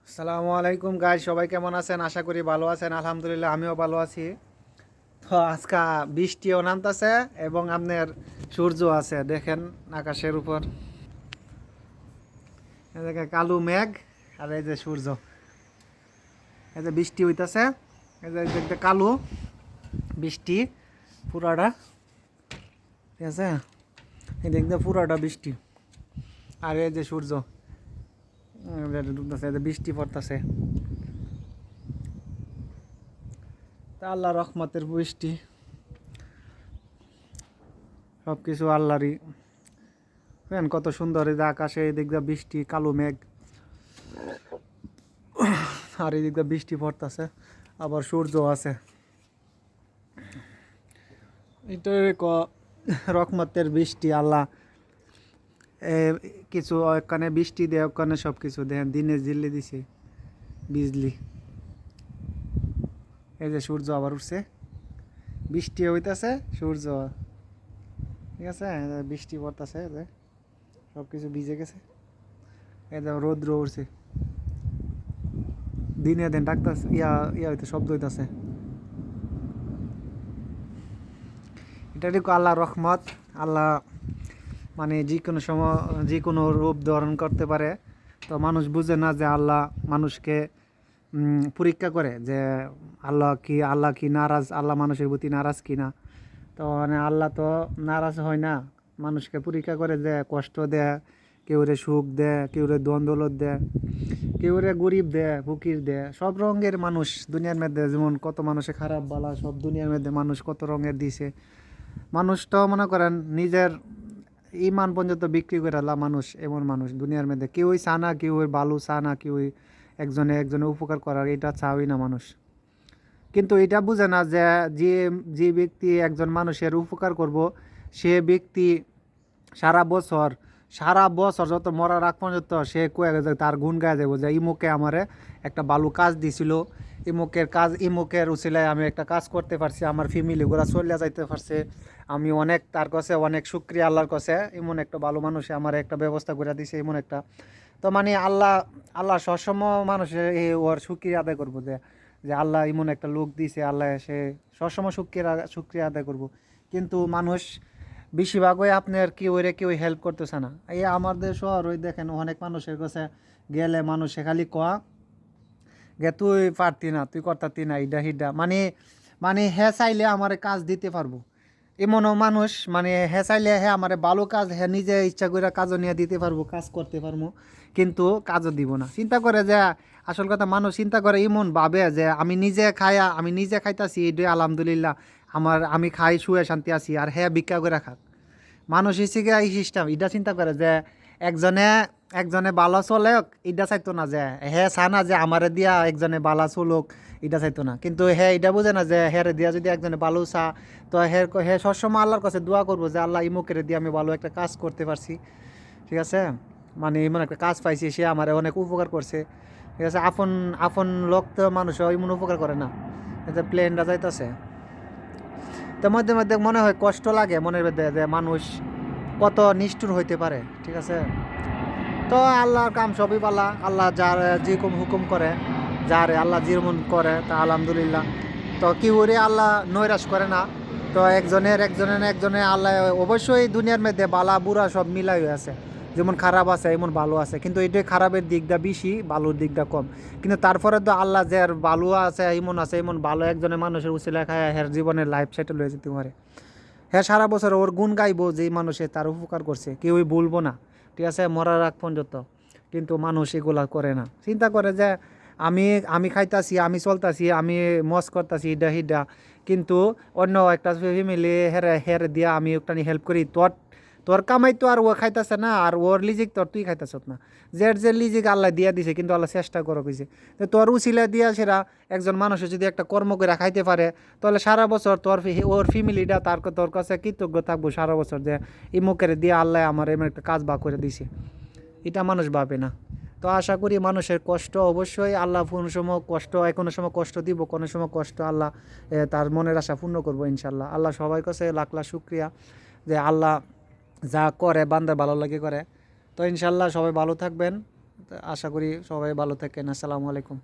আসসালামু আলাইকুম গাইস, সবাই কেমন আছেন? আশা করি ভালো আছেন। আলহামদুলিল্লাহ আমিও ভালো আছি। তো আজকে বৃষ্টিও নামতেছে এবং আপনার সূর্য আছে, দেখেন আকাশের উপর এই দেখেন কালো মেঘ আর এই যে সূর্য, এই যে বৃষ্টি হইতাছে, এই যে দেখতে কালো বৃষ্টি পুরাটা, ঠিক আছে? এই দেখতে পুরাটা বৃষ্টি আর এই যে সূর্য ডুবতেছে, এই যে বৃষ্টি পড়তেছে। তা আল্লাহ রহমতের বৃষ্টি, সব কিছু আল্লাহরই। দেখেন কত সুন্দর, এই যে আকাশে এদিক দিয়ে বৃষ্টি, কালো মেঘ, আর এদিক দিয়ে বৃষ্টি পড়তেছে, আবার সূর্য আছে। এটাই রহমতের বৃষ্টি আল্লাহ। এ, কিছু ওখানে বৃষ্টি দেয়, ওখানে সব কিছু দেখেন দিনে জিল্লি দিছে বিজলি। এই যে সূর্য আবার উঠছে, বৃষ্টি হইতাছে, সূর্য, ঠিক আছে? এই যে বৃষ্টি পড়তেছে, এই যে সব কিছু ভিজে গেছে। এই যে রৌদ্র উঠছে, দিনে দিন ডাকতেছে, ইয়া হইতে শব্দ হইতাছে। এটারই আল্লাহ রহমত। আল্লাহ মানে যে কোনো সময় যে কোনো রূপ ধারণ করতে পারে। তো মানুষ বুঝে না যে আল্লাহ মানুষকে পরীক্ষা করে, যে আল্লাহ কি নারাজ, আল্লাহ মানুষের প্রতি নারাজ কি না। তো মানে আল্লাহ তো নারাজ হয় না, মানুষকে পরীক্ষা করে, যে কষ্ট দেয়, কেউ রে সুখ দেয়, কেউ রে দ্বন্দ্বলত দেয়, কেউ রে গরিব দেয়, ফকির দেয়, সব রঙের মানুষ দুনিয়ার মধ্যে। যেমন কত মানুষে খারাপ বালা সব দুনিয়ার মধ্যে মানুষ কত রঙের দিছে। মানুষ তো মনে করেন নিজের ইমান পর্যন্ত বিক্রি করে আল্লাহ, মানুষ এমন মানুষ দুনিয়ার মধ্যে কেউই চা না, কেউ ভালো চা না, কেউই একজনে একজনে উপকার করার এটা চাওই না মানুষ। কিন্তু এটা বুঝে না যে যে যে ব্যক্তি একজন মানুষের উপকার করব, সে ব্যক্তি সারা বছর সারা বছর যত মরার আগ পর্যন্ত সে কয়ে তার গুণ গায়ে যাবো, যে ইমুকে আমারে একটা ভালো কাজ দিছিল, ইমুকের উছিলায় আমি একটা কাজ করতে পারছি, আমার ফ্যামিলিগুলো চলে যাইতে পারছে। আমি অনেক তার কাছে অনেক শুক্রিয়া আল্লাহর কাছে, এমন একটা ভালো মানুষে আমার একটা ব্যবস্থা করে দিছে, এমন একটা। তো মানে আল্লাহ সবসময় মানুষের এই ওর শুক্রিয়া আদায় করবো, যে যে আল্লাহ এমন একটা লোক দিছে, আল্লাহ সে সবসময় শুক্রিয়া আদায় করব। কিন্তু মানুষ বেশিরভাগই আপনার কেউ হেল্প করতেছে না। এই আমাদের শহর ওই দেখেন অনেক মানুষের কাছে গেলে মানুষে খালি কয়া গে তুই পারতি না, তুই করতাতি না, ইডা হিডা, মানে মানে হে চাইলে আমার কাজ দিতে পারবো, এমনও মানুষ। মানে হে চাইলে হে আমার ভালো কাজ হে নিজে ইচ্ছা করে কাজও নিয়ে দিতে পারবো, কাজ করতে পারবো, কিন্তু কাজও দিব না। চিন্তা করে যে আসল কথা, মানুষ চিন্তা করে এমন ভাবে যে আমি নিজে খাইতাছি, এটাই আলহামদুলিল্লাহ, আমি খাই শুয়ে শান্তি আছি, আর হ্যাঁ ভিক্ষা করে খাক। মানুষ হিসেবে এই সিস্টেম এটা চিন্তা করে যে একজনে একজনে বালা চলেক, এটা চাইতো না যে হে চা না যে আমারে দিয়া একজনে বালা চলুক, এটা চাইতো না। কিন্তু হে এটা বুঝে না যে হেরে দিয়া যদি একজনে বালু চা, তো হে সবসময় আল্লাহর কাছে দোয়া করবো যে আল্লাহ ইমুকের দিয়ে আমি ভালো একটা কাজ করতে পারছি, ঠিক আছে? মানে এমন একটা কাজ পাইছি, সে আমার অনেক উপকার করছে, ঠিক আছে? আপন আপন লোক তো মানুষ এমন উপকার করে না। এটা প্লেনটা যাইতেছে, তো মধ্যে মধ্যে মনে হয় কষ্ট লাগে মনের মধ্যে, যে মানুষ কত নিষ্ঠুর হইতে পারে, ঠিক আছে? তো আল্লাহর কাম সবই পালা, আল্লাহ যার যেরকম হুকুম করে, যার আল্লাহ যেমন করে তা আলহামদুলিল্লাহ। তো কি ওরে আল্লাহ নৈরাশ করে না। তো একজনের আল্লাহ অবশ্যই দুনিয়ার মধ্যে বালা বুড়া সব মিলাই আছে, যেমন খারাপ আছে এমন ভালো আছে, কিন্তু এটাই খারাপের দিকটা বেশি, ভালোর দিকটা কম। কিন্তু তারপরে তো আল্লাহ যার ভালো আছে এমন ভালো একজনের মানুষের উচিলা খায় হের জীবনের লাইফ সেটেল হয়ে যেতে পারে। হ্যাঁ, সারা বছর ওর গুণ গাইবো, যেই মানুষে তার উপকার করছে, কেউই বলবো না, ঠিক আছে, মরার আগ পর্যন্ত। কিন্তু মানুষ এগুলা করে না, চিন্তা করে যে আমি আমি খাইতাছি, আমি চলতাছি, আমি মজ করতাছি, ইডা হিডা, কিন্তু অন্য একটা ফ্যামিলি হেরে হেরে দিয়া আমি একটা হেল্প করি, তোর তোর কামাই তো আর ও খাইতেছে না, আর ওর লিজিক তোর তুই খাইতেছ না। যে লিজিক আল্লাহ দিয়া দিছে, কিন্তু আল্লাহ চেষ্টা করো কইছে, তোর উচিলা দিয়া সেরা একজন মানুষের যদি একটা কর্ম করে খাইতে পারে, তাহলে সারা বছর ওর ফ্যামিলিটা তোর কাছে কৃতজ্ঞ থাকবো সারা বছর, যে ইমুকের দিয়ে আল্লাহ আমার এমন একটা কাজ বা করে দিছে। এটা মানুষ ভাবে না। তো আশা করি মানুষের কষ্ট অবশ্যই আল্লাহ কোনো সময় কোনো সময় কষ্ট দিব, কোনো সময় কষ্ট আল্লাহ তার মনের আশা পূর্ণ করবো ইনশাল্লাহ। আল্লাহ সবার কাছে লাখ লাখ শুক্রিয়া, যে আল্লাহ যা করে বান্দা ভালো লাগে করে। তো ইনশাল্লাহ সবাই ভালো থাকবেন। তো আশা করি সবাই ভালো থাকেন। আসসালামু আলাইকুম।